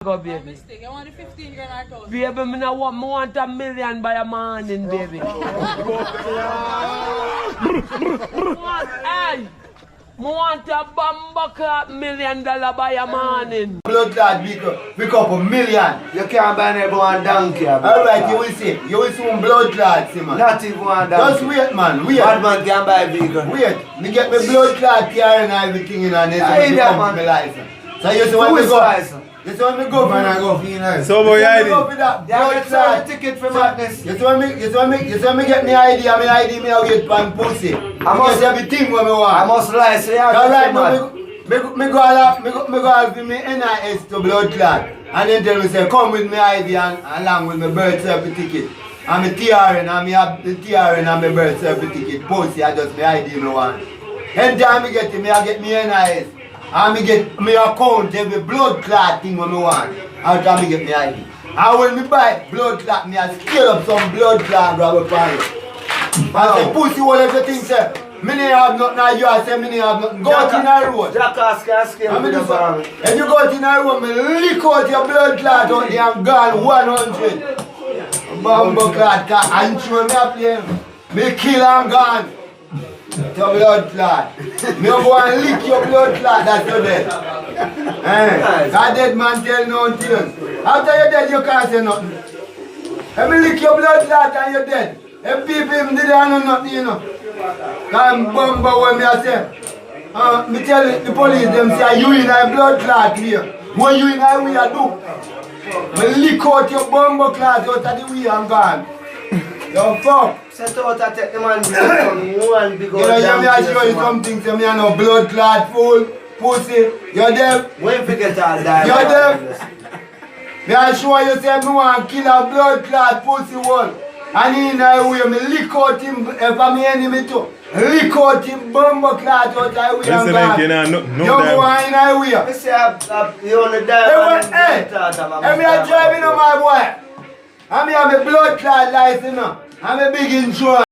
Go, baby. Mistake. You want the 15 grand or 1,000? Baby, me want $1 million by a morning, baby. Hey! Me want a bumbucker $1 million by a morning. Blood clot pick up $1 million. You can't buy never one donkey. Alright, you will see. You will see one blood clot, see man. Not even one donkey. Just wait, man. Wait. Bad man can buy vegan. Wait. Me get my blood clot car and everything in and this I and that, become man. my license. So you see when me Who is go. license? You see when me go, man, I go for you now. So boy, You see when me ID. go for that They blood have clot. a ticket for madness. You see when me get me ID and me ID me I get pan pussy. I must- get everything what me want. I must lie, so you have Alright, to me go all for me NIS to blood clot. And then tell me say come with me ID and along with my birth certificate. And my TRN and me have the TRN and my birth certificate. Pussy I just my ID me want. Anytime me get it, me I get me NIS. And me get me account every blood clot thing what me want. After me get me ID. And when me buy blood clot, me I scale up some blood clot and grab a pan. I say pussy all everything say. Me need have nothing and you I say me need have nothing. Go out in the road. Jackass can scale And me with do the so. farm. If you go out in the road, me lick out your blood clot out there and gone 100. Bumbo clot cat and show me a play. Me kill and gone. Your blood clot. Me go and lick your blood clot that's your dead. That dead man tell no things. After you're dead you can't say nothing. If me lick your blood clot and you're dead. If people even did not know nothing, you know. Come bumbo when me I say. Me tell the police them say you in a blood clot here. When you in a way I do. Me lick out your bumbo clot out of the way I'm gone. Yo fuck. Set out and take the man from one big You old know, you me I donkey, show you man. something, say me I know blood clot full, pussy, you're dead. When forget all that. You're dead. Me I show you say me want kill a blood clot pussy one. And in a way me lick out him if I'm enemy too. Lick out him bumbo clot out of the way I'm Listen, gone. you know, no You damn. go in a way. I say you only die. Hey, me a driving on my boy. And me have a blood clot license now. I'm a big insurance.